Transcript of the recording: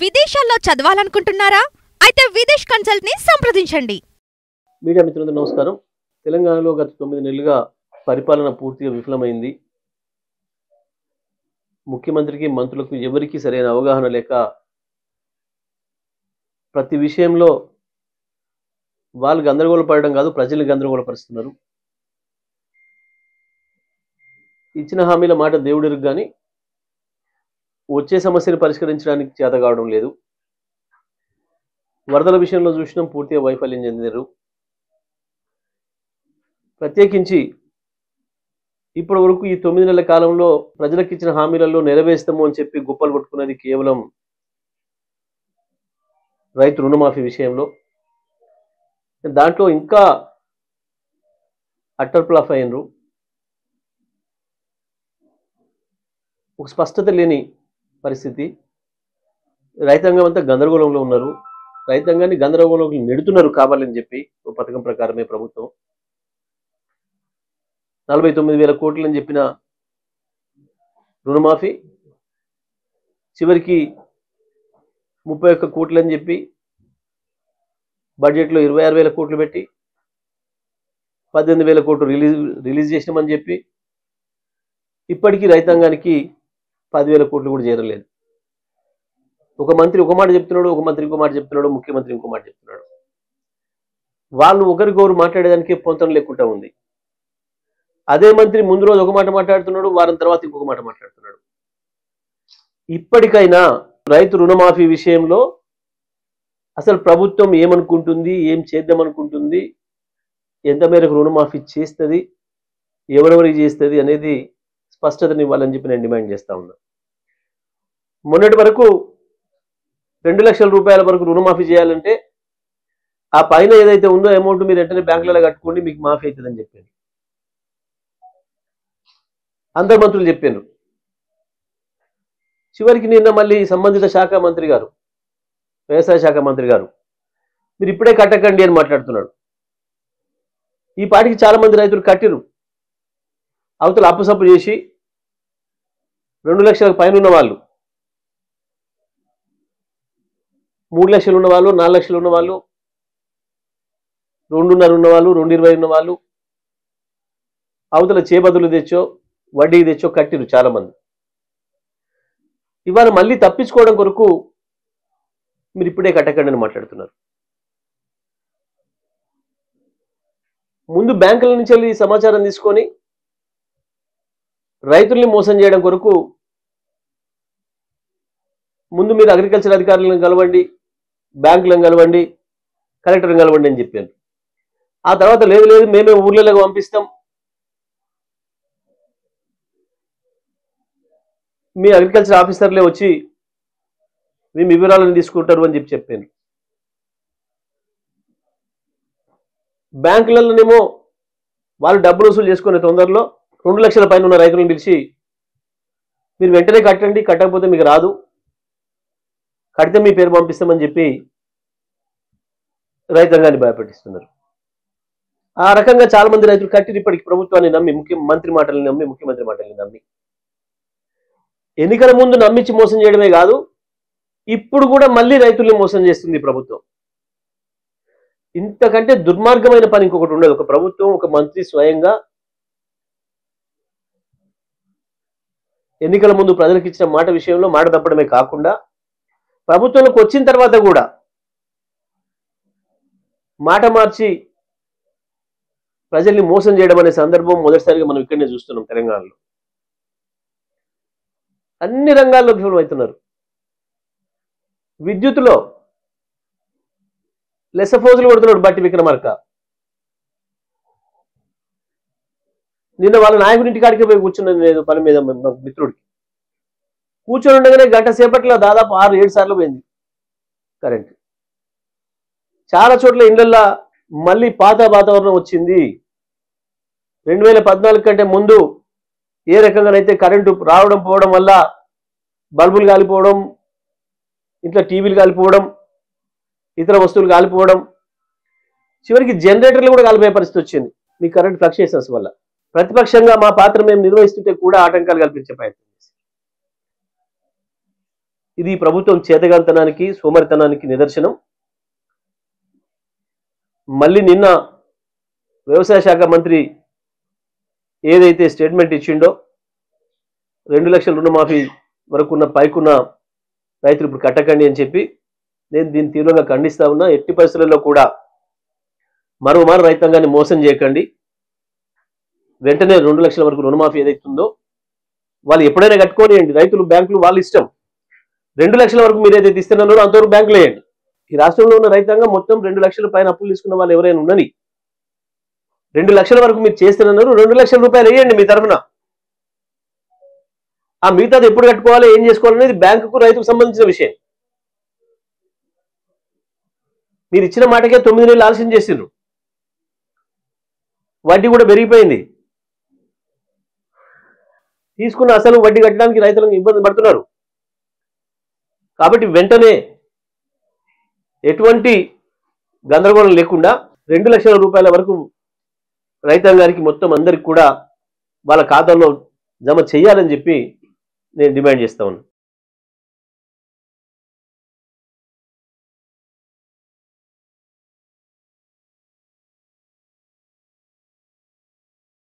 విదేశాల్లో చదవాలనుకుంటున్నారా? అయితే విదేశ్ కన్సల్ట్ ని సంప్రదించండి. మీడియా మిత్రులందరూ నమస్కారం. తెలంగాణలో గత 9 నెలలుగా పరిపాలన పూర్తిగా విఫలమైంది. ముఖ్యమంత్రికి, మంత్రులకు ఎవరికీ సరైన అవగాహన లేక ప్రతి విషయంలో వాళ్ళు గందరగోళపడడం కాదు, ప్రజల్ని గందరగోళపరుస్తున్నారు. ఇచ్చిన హామీల మాట దేవుడికి కానీ వచ్చే సమస్యను పరిష్కరించడానికి చేత కావడం లేదు. వరదల విషయంలో చూసినాం, పూర్తిగా వైఫల్యం చెందారు. ప్రత్యేకించి ఇప్పటి వరకు ఈ 9 నెలల కాలంలో ప్రజలకు ఇచ్చిన హామీలలో నెరవేరుస్తాము అని చెప్పి గొప్పలు కొట్టుకున్నది కేవలం రైతు రుణమాఫీ విషయంలో. దాంట్లో ఇంకా అట్టర్ ఫ్లాప్ అయినరు. ఒక స్పష్టత లేని పరిస్థితి. రైతాంగం అంతా గందరగోళంలో ఉన్నారు. రైతాంగాన్ని గందరగోళంలో నెడుతున్నారు కావాలని చెప్పి ఒక పథకం ప్రకారమే ప్రభుత్వం 49,000 కోట్లు అని చెప్పిన రుణమాఫీ చివరికి 31 కోట్లు అని చెప్పి బడ్జెట్లో 26,000 కోట్లు పెట్టి 18,000 కోట్లు రిలీజ్ చేసినామని చెప్పి ఇప్పటికీ రైతాంగానికి 10,000 కోట్లు కూడా చేరలేదు. ఒక మంత్రి ఒక మాట చెప్తున్నాడు, ఒక మంత్రి ఇంకో మాట చెప్తున్నాడు, ముఖ్యమంత్రి ఇంకో మాట చెప్తున్నాడు. వాళ్ళు ఒకరికొకరు మాట్లాడేదానికి పొంతం లేకుండా ఉంది. అదే మంత్రి ముందు రోజు ఒక మాట మాట్లాడుతున్నాడు, వారం తర్వాత ఇంకొక మాట మాట్లాడుతున్నాడు. ఇప్పటికైనా రైతు రుణమాఫీ విషయంలో అసలు ప్రభుత్వం ఏమనుకుంటుంది, ఏం చేద్దామనుకుంటుంది, ఎంత మేరకు రుణమాఫీ చేస్తుంది, ఎవరెవరికి చేస్తుంది అనేది స్పష్టతని ఇవ్వాలని చెప్పి నేను డిమాండ్ చేస్తా ఉన్నా. మొన్నటి వరకు 2 లక్షల రూపాయల వరకు రుణమాఫీ చేయాలంటే ఆ పైన ఏదైతే ఉందో అమౌంట్ మీరు వెంటనే బ్యాంకులలో కట్టుకోండి, మీకు మాఫీ అవుతుందని చెప్పారు. అందరు మంత్రులు చెప్పారు. చివరికి నిన్న మళ్ళీ సంబంధిత శాఖ మంత్రి గారు, వ్యవసాయ శాఖ మంత్రి గారు, మీరు ఇప్పుడే కట్టకండి అని మాట్లాడుతున్నాడు. ఈ పాటికి చాలా మంది రైతులు కట్టిరు. అవతల అప్పుసప్పు చేసి 2 లక్షలకు పైన ఉన్న వాళ్ళు, 3 లక్షలు ఉన్నవాళ్ళు, 4 లక్షలు ఉన్నవాళ్ళు, 2.5 ఉన్నవాళ్ళు, 2.20 ఉన్నవాళ్ళు, అవతల చేబదులు తెచ్చో వడ్డీ తెచ్చో కట్టిరు చాలా మంది. ఇవాళ మళ్ళీ తప్పించుకోవడం కొరకు మీరు ఇప్పుడే కట్టకండి అని మాట్లాడుతున్నారు. ముందు బ్యాంకుల నుంచి వెళ్ళి సమాచారం తీసుకొని రైతుల్ని మోసం చేయడం కొరకు ముందు మీరు అగ్రికల్చర్ అధికారులను కలవండి, బ్యాంకులను కలవండి, కలెక్టర్ని కలవండి అని చెప్పాను. ఆ తర్వాత లేదు లేదు మేమే ఊర్లలోకి పంపిస్తాం, మీ అగ్రికల్చర్ ఆఫీసర్లే వచ్చి మీ వివరాలను తీసుకుంటారు అని చెప్పాను. బ్యాంకులలోనేమో వాళ్ళు డబ్బులు వసూలు చేసుకునే తొందరలో 2 లక్షల పైన ఉన్న రైతులను పిలిచి మీరు వెంటనే కట్టండి, కట్టకపోతే మీకు రాదు, కడితే మీ పేరు పంపిస్తామని చెప్పి రైతాంగాన్ని భయపెట్టిస్తున్నారు. ఆ రకంగా చాలా మంది రైతులు కట్టిరు. ఇప్పటికి ప్రభుత్వాన్ని నమ్మి, మంత్రి మాటల్ని నమ్మి, ముఖ్యమంత్రి మాటల్ని నమ్మి, ఎన్నికల ముందు నమ్మించి మోసం చేయడమే కాదు, ఇప్పుడు కూడా మళ్ళీ రైతుల్ని మోసం చేస్తుంది ప్రభుత్వం. ఇంతకంటే దుర్మార్గమైన పని ఇంకొకటి ఉండదు. ఒక ప్రభుత్వం, ఒక మంత్రి స్వయంగా ఎన్నికల ముందు ప్రజలకు ఇచ్చిన మాట విషయంలో మాట తప్పడమే కాకుండా ప్రభుత్వంలోకి వచ్చిన తర్వాత కూడా మాట మార్చి ప్రజల్ని మోసం చేయడం అనే సందర్భం మొదటిసారిగా మనం ఇక్కడనే చూస్తున్నాం తెలంగాణలో. అన్ని రంగాల్లో విఫలమవుతున్నారు. విద్యుత్తులో లెసఫోజులు కొడుతున్నాడు బట్టి విక్రమార్క. నిన్న వాళ్ళ నాయకుడింటి కాడికి పోయి కూర్చున్నది లేదు పని మీద మిత్రుడికి. కూర్చొని ఉండగానే గంట సేపట్లో దాదాపు 6-7 సార్లు పోయింది కరెంట్. చాలా చోట్ల ఇళ్లల్లో మళ్ళీ పాత వాతావరణం వచ్చింది. 2014 కంటే ముందు ఏ రకంగానైతే కరెంటు రావడం పోవడం వల్ల బల్బులు కాలిపోవడం, ఇంట్లో టీవీలు కాలిపోవడం, ఇతర వస్తువులు కాలిపోవడం, చివరికి జనరేటర్లు కూడా కాలిపోయే పరిస్థితి వచ్చింది మీ కరెంట్ ఫ్లక్చుయేషన్స్ వల్ల. ప్రతిపక్షంగా మా పాత్ర మేము నిర్వహిస్తుంటే కూడా ఆటంకాలు కల్పించే ప్రయత్నం చేశారు. ఇది ప్రభుత్వం చేతగాంతనానికి సోమరితనానికి నిదర్శనం. మళ్ళీ నిన్న వ్యవసాయ శాఖ మంత్రి ఏదైతే స్టేట్మెంట్ ఇచ్చిండో 2 లక్షల రుణమాఫీ వరకున్న పైకున్న రైతులు ఇప్పుడు కట్టకండి అని చెప్పి, నేను దీన్ని తీవ్రంగా ఖండిస్తా ఉన్నా. ఎట్టి పరిస్థితుల్లో కూడా మరోమారు రైతాంగాన్ని మోసం చేయకండి. వెంటనే 2 లక్షల వరకు రుణమాఫీ ఏదైతుందో వాళ్ళు ఎప్పుడైనా కట్టుకోనియండి. రైతులు బ్యాంకులు వాళ్ళ ఇష్టం. 2 లక్షల వరకు మీరు ఏదైతే ఇస్తున్నారో అంతవరకు బ్యాంకులు వేయండి. ఈ రాష్ట్రంలో ఉన్న రైతాంగం మొత్తం 2 లక్షల పైన అప్పులు తీసుకున్న వాళ్ళు ఎవరైనా ఉండని 2 లక్షల వరకు మీరు చేస్తున్నారు. 2 లక్షల రూపాయలు వేయండి మీ తరఫున. ఆ మిగతాది ఎప్పుడు కట్టుకోవాలి, ఏం చేసుకోవాలనేది బ్యాంకుకు రైతుకు సంబంధించిన విషయం. మీరు ఇచ్చిన మాటకే 9 నెలలు ఆలస్యం చేసిండ్రు. వడ్డీ కూడా పెరిగిపోయింది. తీసుకున్న అసలు వడ్డీ కట్టడానికి రైతులకు ఇబ్బంది పడుతున్నారు. కాబట్టి వెంటనే ఎటువంటి గందరగోళం లేకుండా 2 లక్షల రూపాయల వరకు రైతాంగానికి మొత్తం అందరికి కూడా వాళ్ళ ఖాతాలో జమ చేయాలని చెప్పి నేను డిమాండ్ చేస్తా ఉన్నాను.